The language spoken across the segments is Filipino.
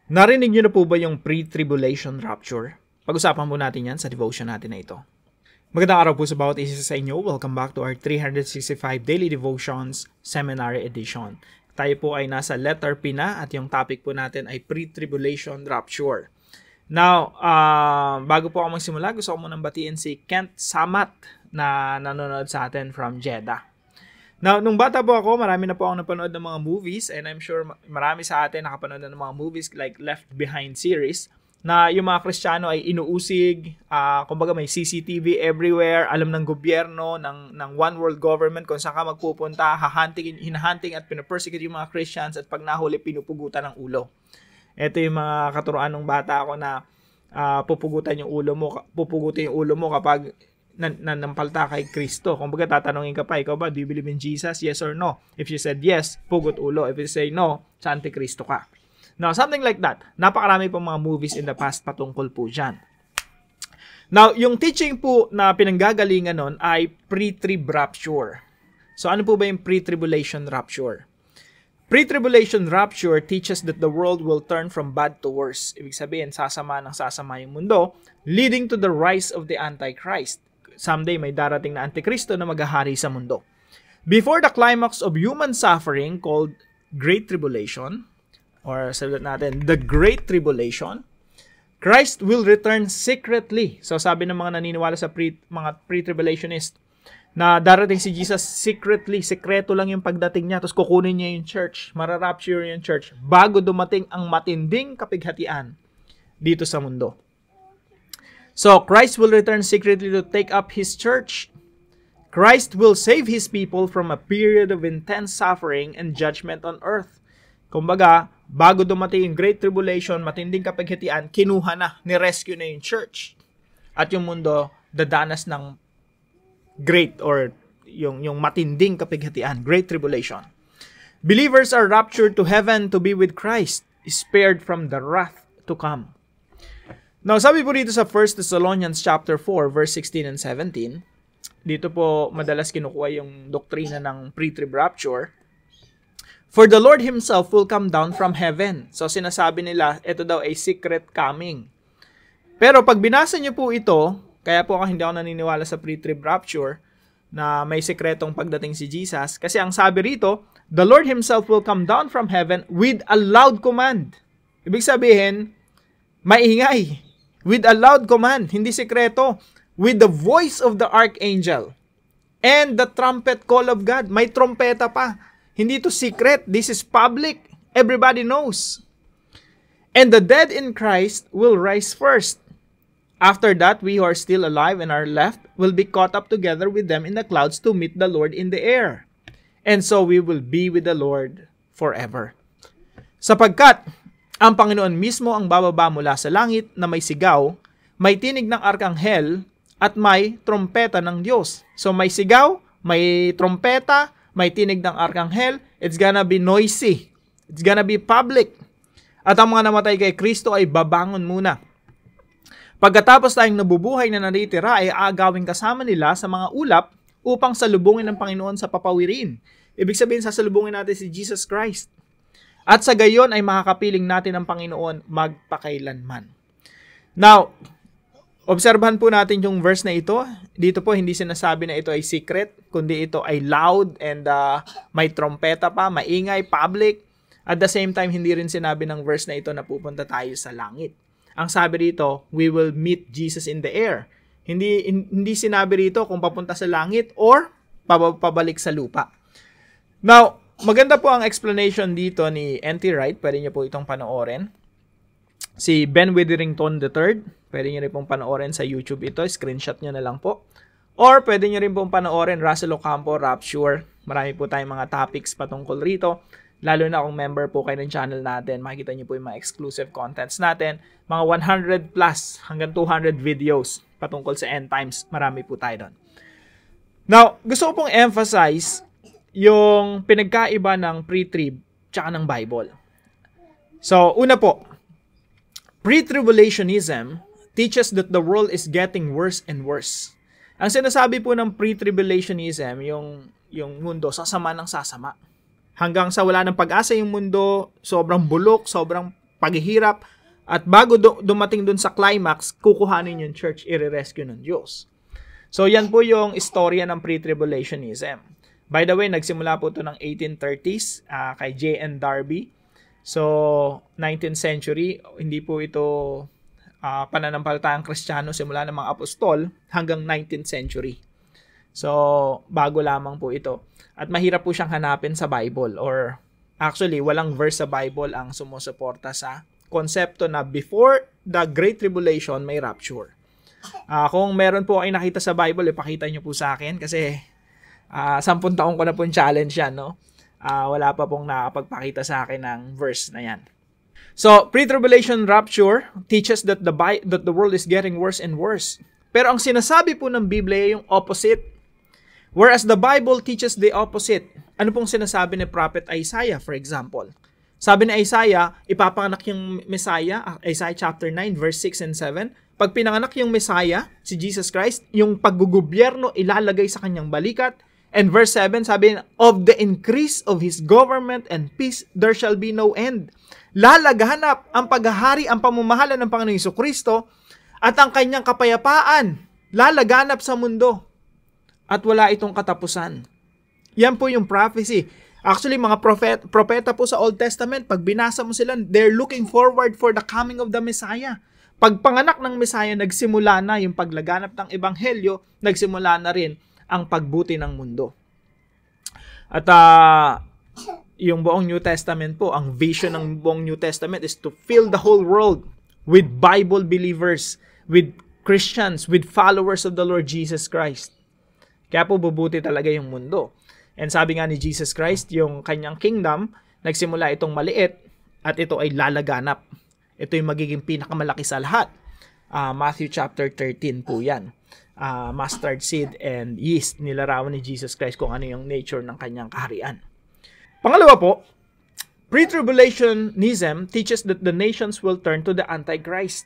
Narinig niyo na po ba yung pre-tribulation rapture? Pag-usapan po natin yan sa devotion natin na ito. Magandang araw po sa bawat isa sa inyo. Welcome back to our 365 Daily Devotions Seminary Edition. Tayo po ay nasa letter P na at yung topic po natin ay pre-tribulation rapture. Now, bago po ako magsimula, gusto ko munang batiin si Kent Samat na nanonood sa atin from Jeddah. Now, nung bata po ako, marami na po akong napanood ng mga movies and I'm sure marami sa atin nakapanood na ng mga movies like Left Behind series na yung mga Kristiyano ay inuusig, kumbaga may CCTV everywhere, alam ng gobyerno, ng one world government kung saan ka magpupunta, hinahanting at pinapersecute yung mga Christians at pag nahuli, pinupugutan ng ulo. Ito yung mga katuruan ng bata ako na pupugutin yung ulo mo kapag nanampalta kay Kristo. Kung baga tatanungin ka pa, ikaw ba, do you believe in Jesus? Yes or no? If you said yes, pugot ulo. If you say no, sa Antikristo ka. Now, something like that. Napakarami pong mga movies in the past patungkol po dyan. Now, yung teaching po na pinanggagalingan nun ay pre-trib rapture. So, ano po ba yung pre-tribulation rapture? Pre-tribulation rapture teaches that the world will turn from bad to worse. Ibig sabihin, sasama yung mundo, leading to the rise of the Antichrist. Someday may darating na Antikristo na maghahari sa mundo. Before the climax of human suffering called Great Tribulation, or sabihin natin, the Great Tribulation, Christ will return secretly. So sabi ng mga naniniwala sa mga pre-tribulationist, na darating si Jesus secretly, sekreto lang yung pagdating niya, tapos kukunin niya yung church, mararapture yung church, bago dumating ang matinding kapighatian dito sa mundo. So, Christ will return secretly to take up His church. Christ will save His people from a period of intense suffering and judgment on earth. Kumbaga, bago dumating yung Great Tribulation, matinding kapighatian, kinuha na, ni-rescue na yung church. At yung mundo, dadanas ng great or yung matinding kapighatian, Great Tribulation. Believers are raptured to heaven to be with Christ, spared from the wrath to come. Now, sabi po dito sa 1 Thessalonians chapter 4, verse 16 and 17, dito po madalas kinukuha yung doktrina ng pre-trib rapture. For the Lord Himself will come down from heaven. So, sinasabi nila, ito daw ay secret coming. Pero pag binasa niyo po ito, kaya po hindi ako naniniwala sa pre-trib rapture na may sekretong pagdating si Jesus. Kasi ang sabi rito, the Lord Himself will come down from heaven with a loud command. Ibig sabihin, maingay. With a loud command, hindi sekreto. With the voice of the archangel and the trumpet call of God. May trompeta pa. Hindi to secret. This is public. Everybody knows. And the dead in Christ will rise first. After that, we who are still alive and are left will be caught up together with them in the clouds to meet the Lord in the air. And so we will be with the Lord forever. Sapagkat ang Panginoon mismo ang bababa mula sa langit na may sigaw, may tinig ng arkanghel, at may trompeta ng Diyos. So may sigaw, may trompeta, may tinig ng arkanghel, it's gonna be noisy. It's gonna be public. At ang mga namatay kay Kristo ay babangon muna. Pagkatapos tayong nabubuhay na naritira ay aagawin kasama nila sa mga ulap upang salubungin ng Panginoon sa papawirin. Ibig sabihin, sasalubungin natin si Jesus Christ. At sa gayon ay makakapiling natin ang Panginoon magpakailanman. Now, obserbahan po natin yung verse na ito. Dito po hindi sinasabi na ito ay secret, kundi ito ay loud and may trompeta pa, maingay, public. At the same time, hindi rin sinabi ng verse na ito na pupunta tayo sa langit. Ang sabi dito, we will meet Jesus in the air. Hindi sinabi rito kung papunta sa langit or pabalik sa lupa. Now, maganda po ang explanation dito ni N.T. Wright. Pwede niyo po itong panoorin. Si Ben Witherington III. Pwede niyo rin pong panoorin sa YouTube ito. Screenshot niyo na lang po. Or pwede niyo rin pong panoorin Russell Ocampo, Rapture. Marami po tayong mga topics patungkol rito. Lalo na kung member po kayo ng channel natin. Makikita niyo po yung mga exclusive contents natin. Mga 100 plus hanggang 200 videos patungkol sa end times. Marami po tayo doon. Now, gusto ko pong emphasize yung pinagkaiba ng pre-trib tsaka ng Bible. So, una po, pre-tribulationism teaches that the world is getting worse and worse. Ang sinasabi po ng pre-tribulationism, yung mundo, sasama ng sasama. Hanggang sa wala ng pag-asa yung mundo, sobrang bulok, sobrang paghihirap, at bago dumating dun sa climax, kukuhanin yung church, i-rescue ng Diyos. So, yan po yung istorya ng pre-tribulationism. By the way, nagsimula po ito ng 1830s kay J.N. Darby. So, 19th century, hindi po ito pananampalatayang Kristiyano simula ng mga apostol hanggang 19th century. So, bago lamang po ito. At mahirap po siyang hanapin sa Bible, or actually, walang verse sa Bible ang sumusuporta sa konsepto na before the Great Tribulation, may rapture. Kung meron po kayo nakita sa Bible, ipakita nyo po sa akin kasi 10 taon ko na pong challenge yan, no? Wala pa pong nakapagpakita sa akin ng verse na yan. So, pre-tribulation rapture teaches that the world is getting worse and worse. Pero ang sinasabi po ng Biblia yung opposite. Whereas the Bible teaches the opposite. Ano pong sinasabi ni Prophet Isaiah, for example? Sabi ni Isaiah, ipapanganak yung Messiah, Isaiah chapter 9, verse 6 and 7. Pag pinanganak yung Messiah, si Jesus Christ, yung paggugobyerno ilalagay sa kanyang balikat. And verse 7, sabi, of the increase of His government and peace, there shall be no end. Lalaganap ang paghahari, ang pamamahala ng Panginoong Jesucristo at ang kanyang kapayapaan. Lalaganap sa mundo. At wala itong katapusan. Yan po yung prophecy. Actually, mga propeta po sa Old Testament, pag binasa mo sila, they're looking forward for the coming of the Messiah. Pag panganak ng Messiah, nagsimula na yung paglaganap ng Ebanghelyo, nagsimula na rin ang pagbuti ng mundo. At yung buong New Testament po, ang vision ng buong New Testament is to fill the whole world with Bible believers, with Christians, with followers of the Lord Jesus Christ. Kaya po bubuti talaga yung mundo. And sabi nga ni Jesus Christ, yung kanyang kingdom, nagsimula itong maliit at ito ay lalaganap. Ito yung magiging pinakamalaki sa lahat. Matthew chapter 13 po yan. Mustard seed and yeast, nilarawan ni Jesus Christ kung ano yung nature ng kanyang kaharian. Pangalawa po, pre-tribulationism teaches that the nations will turn to the Antichrist.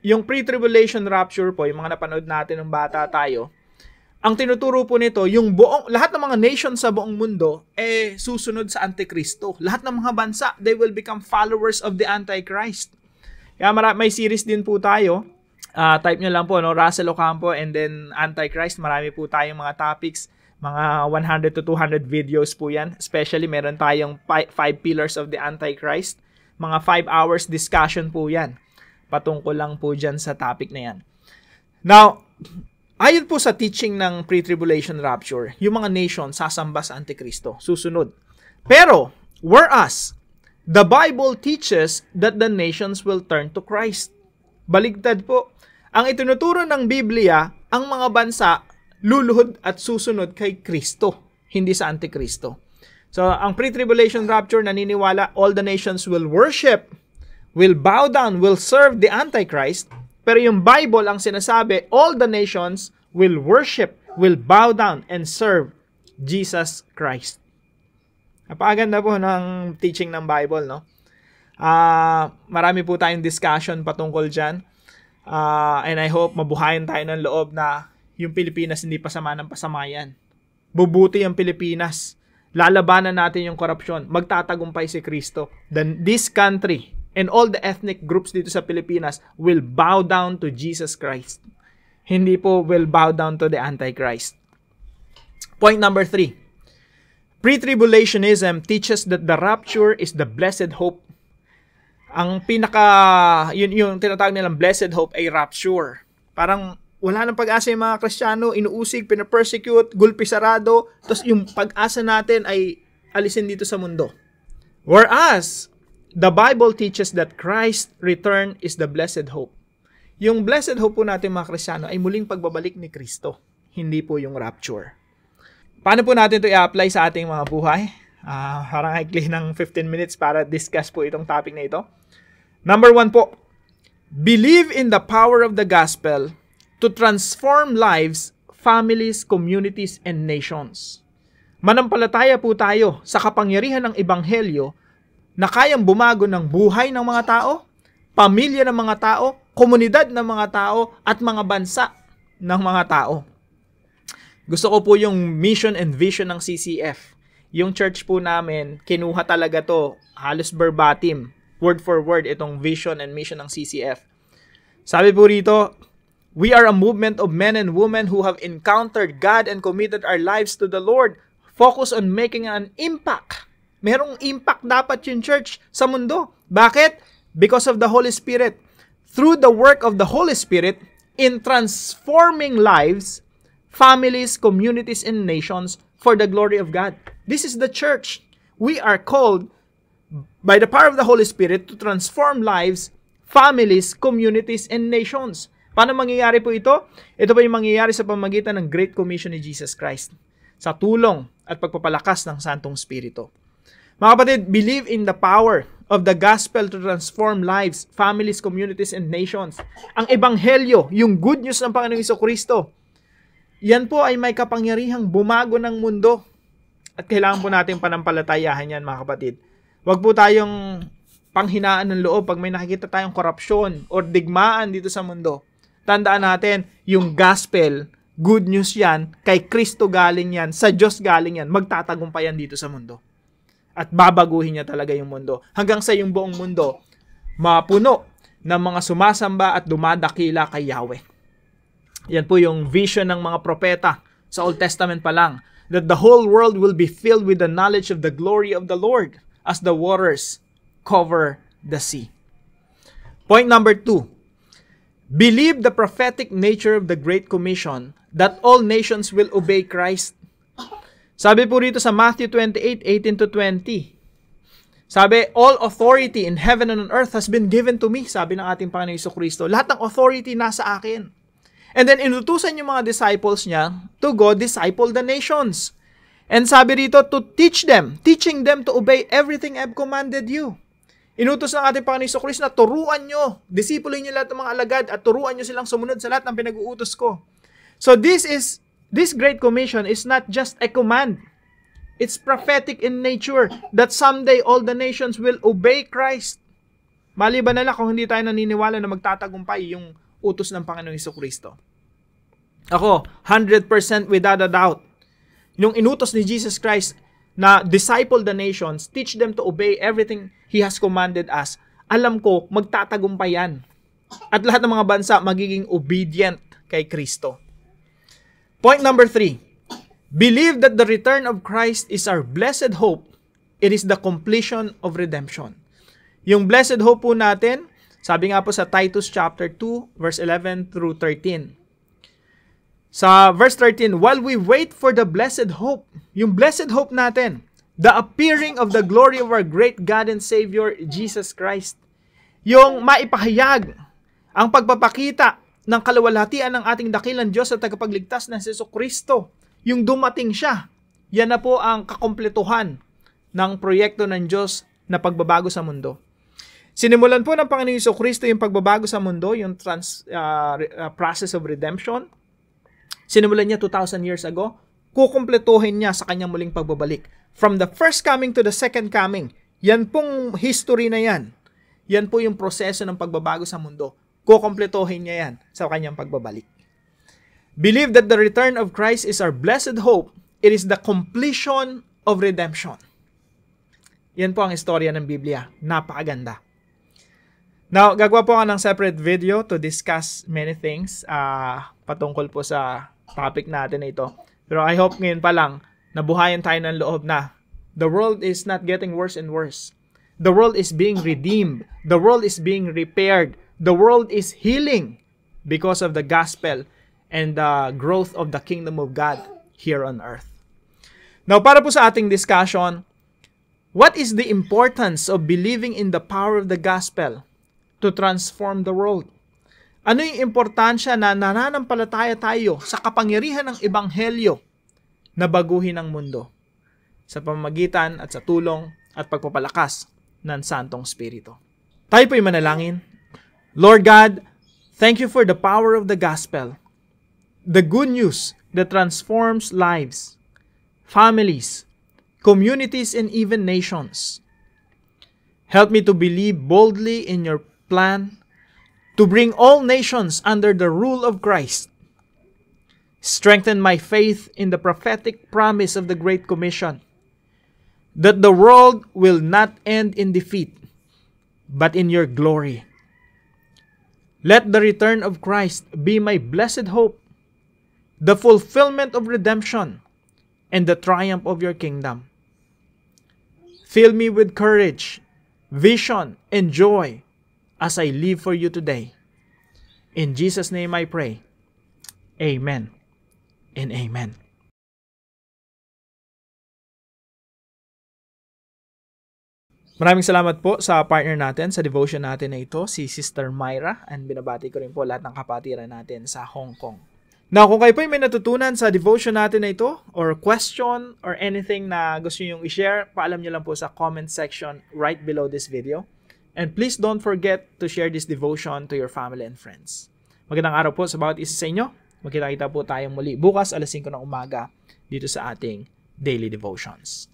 Yung pre-tribulation rapture po, yung mga napanood natin ng bata tayo, ang tinuturo po nito, yung lahat ng mga nations sa buong mundo, susunod sa Antikristo. Lahat ng mga bansa, they will become followers of the Antichrist. Kaya may series din po tayo. Type nyo lang po, no? Russell Ocampo and then Antichrist. Marami po tayong mga topics. Mga 100 to 200 videos po yan. Especially, meron tayong 5 pillars of the Antichrist. Mga 5 hours discussion po yan. Patungkol lang po dyan sa topic na yan. Now, ayon po sa teaching ng pre-tribulation rapture, yung mga nation sasamba sa Antikristo, susunod. Pero, whereas, the Bible teaches that the nations will turn to Christ. Baligtad po. Ang itinuturo ng Biblia, ang mga bansa luluhod at susunod kay Kristo, hindi sa Antikristo. So, ang pre-tribulation rapture naniniwala all the nations will worship, will bow down, will serve the Antichrist. Pero yung Bible ang sinasabi, all the nations will worship, will bow down, and serve Jesus Christ. Napakaganda po ng teaching ng Bible, no? Marami po tayong discussion patungkol dyan. And I hope mabuhayan tayo ng loob na yung Pilipinas hindi pasama ng pasamayan. Bubuti ang Pilipinas. Lalabanan natin yung korupsyon. Magtatagumpay si Kristo. Then this country and all the ethnic groups dito sa Pilipinas will bow down to Jesus Christ. Hindi po will bow down to the Antichrist. Point number 3. Pre-tribulationism teaches that the rapture is the blessed hope. Ang yung tinatawag nilang blessed hope ay rapture. Parang wala nang pag-asa yung mga Kristiyano, inuusig, pinapersecute, gulpi sarado, tapos yung pag-asa natin ay alisin dito sa mundo. Whereas, the Bible teaches that Christ's return is the blessed hope. Yung blessed hope po natin mga Kristiyano ay muling pagbabalik ni Kristo, hindi po yung rapture. Paano po natin ito i-apply sa ating mga buhay? Parang high ng 15 minutes para discuss po itong topic na ito. Number 1 po, believe in the power of the gospel to transform lives, families, communities, and nations. Manampalataya po tayo sa kapangyarihan ng Ebanghelyo na kayang bumago ng buhay ng mga tao, pamilya ng mga tao, komunidad ng mga tao, at mga bansa ng mga tao. Gusto ko po yung mission and vision ng CCF. Yung church po namin, kinuha talaga to, halos verbatim. word for word itong vision and mission ng CCF. Sabi po rito, we are a movement of men and women who have encountered God and committed our lives to the Lord. Focus on making an impact. Merong impact dapat yung church sa mundo. Bakit? Because of the Holy Spirit. Through the work of the Holy Spirit in transforming lives, families, communities, and nations for the glory of God. This is the church. We are called by the power of the Holy Spirit to transform lives, families, communities, and nations. Paano mangyayari po ito? Ito po yung mangyayari sa pamamagitan ng Great Commission ni Jesus Christ sa tulong at pagpapalakas ng Santong Espiritu. Mga kapatid, believe in the power of the gospel to transform lives, families, communities, and nations. Ang ebanghelyo, yung good news ng Panginoong Jesucristo, yan po ay may kapangyarihang bumago ng mundo. At kailangan po natin panampalatayahan yan, mga kapatid. Huwag po tayong panghinaan ng loob pag may nakikita tayong korupsyon o digmaan dito sa mundo. Tandaan natin, yung gospel, good news yan, kay Kristo galing yan, sa Diyos galing yan, magtatagumpay yan dito sa mundo. At babaguhin niya talaga yung mundo. Hanggang sa yung buong mundo, mapuno ng mga sumasamba at dumadakila kay Yahweh. Yan po yung vision ng mga propeta sa Old Testament pa lang, that the whole world will be filled with the knowledge of the glory of the Lord as the waters cover the sea. Point number 2. Believe the prophetic nature of the Great Commission that all nations will obey Christ. Sabi po rito sa Matthew 28:18-20. Sabi, all authority in heaven and on earth has been given to me. Sabi ng ating Panginoon Jesucristo, lahat ng authority nasa akin. And then inutusan yung mga disciples niya to go disciple the nations. And sabi rito, to teach them, teaching them to obey everything I've commanded you. Inutos ng ating Panginoon Jesucristo na turuan nyo, disipuloy nyo lahat ng mga alagad at turuan nyo silang sumunod sa lahat ng pinag-uutos ko. So this Great Commission is not just a command. It's prophetic in nature that someday all the nations will obey Christ. Maliban na lang kung hindi tayo naniniwala na magtatagumpay yung utos ng Panginoong Jesucristo. Ako, 100% without a doubt, yung inutos ni Jesus Christ na disciple the nations, teach them to obey everything He has commanded us, alam ko, magtatagumpay yan. At lahat ng mga bansa magiging obedient kay Kristo. Point number 3. Believe that the return of Christ is our blessed hope. It is the completion of redemption. Yung blessed hope po natin, sabi nga po sa Titus chapter 2, verse 11 through 13. Sa verse 13, while we wait for the blessed hope, yung blessed hope natin, the appearing of the glory of our great God and Savior, Jesus Christ. Yung maipahayag, ang pagpapakita ng kaluwalhatian ng ating dakilang Diyos at tagapagligtas na si Jesucristo. Yung dumating siya, yan na po ang kakumpletuhan ng proyekto ng Diyos na pagbabago sa mundo. Sinimulan po ng Panginoong Jesucristo yung pagbabago sa mundo, yung process of redemption. Sinimulan niya 2,000 years ago. Kukumpletuhin niya sa kanyang muling pagbabalik. From the first coming to the second coming, yan pong history na yan. Yan po yung proseso ng pagbabago sa mundo. Kukumpletuhin niya yan sa kanyang pagbabalik. Believe that the return of Christ is our blessed hope. It is the completion of redemption. Yan po ang istorya ng Biblia. Napakaganda. Now, gagawa po ako ng separate video to discuss many things patungkol po sa topic natin na ito. Pero I hope ngayon pa lang, nabuhayan tayo ng loob na the world is not getting worse and worse. The world is being redeemed. The world is being repaired. The world is healing because of the gospel and the growth of the kingdom of God here on earth. Now, para po sa ating discussion, what is the importance of believing in the power of the gospel to transform the world? Ano yung importansya na nananampalataya tayo sa kapangyarihan ng ebanghelyo na baguhin ang mundo sa pamamagitan at sa tulong at pagpapalakas ng Santong Espiritu? Tayo po'y manalangin. Lord God, thank you for the power of the gospel, the good news that transforms lives, families, communities, and even nations. Help me to believe boldly in your plan to bring all nations under the rule of Christ. Strengthen my faith in the prophetic promise of the Great Commission, that the world will not end in defeat, but in your glory. Let the return of Christ be my blessed hope, the fulfillment of redemption, and the triumph of your kingdom. Fill me with courage, vision, and joy as I live for you today. In Jesus' name I pray. Amen and amen. Maraming salamat po sa partner natin sa devotion natin na ito, si Sister Myra, and binabati ko rin po lahat ng kapatiran natin sa Hong Kong. Now, kung kayo po may natutunan sa devotion natin na ito, or question, or anything na gusto nyo i-share, paalam nyo lang po sa comment section right below this video. And please don't forget to share this devotion to your family and friends. Magandang araw po sa bawat isa sa inyo. Magkita-kita po tayong muli bukas alas 5 ng umaga dito sa ating Daily Devotions.